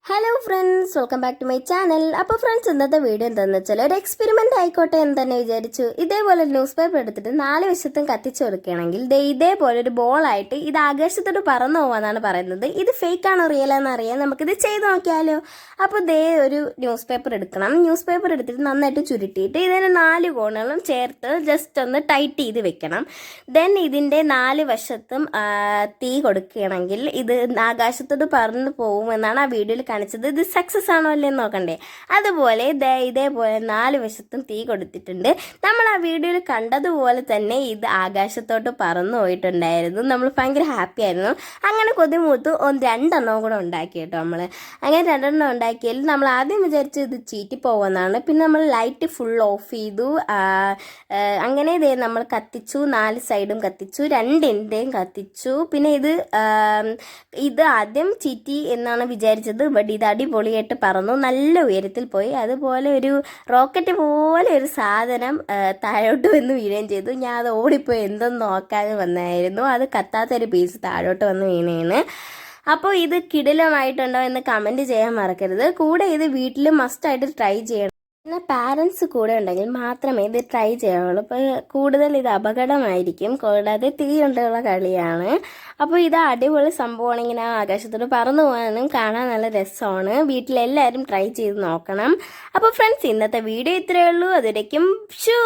Hello friends, welcome back to my channel. അപ്പോൾ friends, ഇന്നത്തെ video എന്താണെന്ന് വെച്ചാൽ ഒരു എക്സ്പെരിമെൻ്റ് ആയിക്കോട്ടെ എന്ന് തന്നെ വിചാരിച്ചു. ഇതേപോലെ ന്യൂസ് പേപ്പർ എടുത്തിട്ട് 4 വശത്തും കത്തിച്ചു കൊടുക്കുകയാണെങ്കിൽ ഇതേപോലെ ഒരു ബോളായിട്ട് ഇത് ആകാശത്തോട് പറന്നു പോകാന്നാണ് പറയുന്നത്. ഇത് ഫേക്ക് ആണോ റിയൽ ആണെന്ന് അറിയാൻ നമുക്കിത് ചെയ്ത് നോക്കിയാലോ. അപ്പോൾ ഒരു ന്യൂസ് പേപ്പർ എടുക്കണം. ന്യൂസ് പേപ്പർ എടുത്തിട്ട് നന്നായിട്ട് ചുരുട്ടിയിട്ട് ഇതിന് 4 കോണുകളും ചേർത്ത് ജസ്റ്റ് ഒന്ന് ടൈറ്റ് ചെയ്ത് വെക്കണം. ദെൻ ഇതിൻ്റെ 4 വശത്തും തീ കൊടുക്കുകയാണെങ്കിൽ ഇത് ആകാശത്തോട് പറന്നു പോകുമെന്നാണ് ആ വീഡിയോയിൽ കാണിച്ചത്. ഇത് സക്സസ് ആണോ അല്ലേ നോക്കണ്ടേ. അതുപോലെ ഇതേപോലെ 4 വശത്തും തീ കൊടുത്തിട്ടുണ്ട്. നമ്മൾ ആ വീഡിയോയിൽ കണ്ടതുപോലെ തന്നെ ഇത് ആകാശത്തോട്ട് പറന്നു പോയിട്ടുണ്ടായിരുന്നു. നമ്മൾ ഭയങ്കര ഹാപ്പി ആയിരുന്നു. അങ്ങനെ കൊതിമൂത്ത് 2 കൂടെ ഉണ്ടാക്കി കേട്ടോ. നമ്മൾ അങ്ങനെ 2 ഉണ്ടാക്കിയാൽ നമ്മൾ ആദ്യം വിചാരിച്ചു ഇത് ചീറ്റി പോകുമെന്നാണ്. പിന്നെ നമ്മൾ ലൈറ്റ് ഫുൾ ഓഫ് ചെയ്തു. അങ്ങനെ നമ്മൾ കത്തിച്ചു, 4 സൈഡും കത്തിച്ചു, 2 കത്തിച്ചു. പിന്നെ ഇത് ആദ്യം ചീറ്റി എന്നാണ് വിചാരിച്ചത്. ബട്ട് ഇത് അടിപൊളിയായിട്ട് പറന്നു, നല്ല ഉയരത്തിൽ പോയി. അതുപോലെ ഒരു റോക്കറ്റ് പോലെ ഒരു സാധനം താഴോട്ട് വന്ന് വീഴുകയും ചെയ്തു. ഞാൻ അത് ഓടിപ്പോയി എന്തൊന്നും നോക്കാതെ വന്നായിരുന്നു. അത് കത്താത്തൊരു പീസ് താഴോട്ട് വന്ന് വീണേന്. അപ്പോൾ ഇത് കിടിലമായിട്ടുണ്ടോ എന്ന് കമൻറ്റ് ചെയ്യാൻ മറക്കരുത്. കൂടെ ഇത് വീട്ടിൽ മസ്റ്റായിട്ട് ട്രൈ ചെയ്യണം. പിന്നെ പാരൻസ് കൂടെ ഉണ്ടെങ്കിൽ മാത്രമേ ഇത് ട്രൈ ചെയ്യാവുള്ളൂ. അപ്പോൾ കൂടുതൽ ഇത് അപകടമായിരിക്കും. കൂടാതെ തീ കൊണ്ടുള്ള കളിയാണ്. അപ്പോൾ ഇത് അടിപൊളി സംഭവമാണ്. ഇങ്ങനെ ആകാശത്തോട് പറന്നു പോകാനും കാണാൻ നല്ല രസമാണ്. വീട്ടിലെല്ലാവരും ട്രൈ ചെയ്ത് നോക്കണം. അപ്പോൾ ഫ്രണ്ട്സ്, ഇന്നത്തെ വീഡിയോ ഇത്രയേ ഉള്ളൂ. അതുവരേക്കും ഷൂ.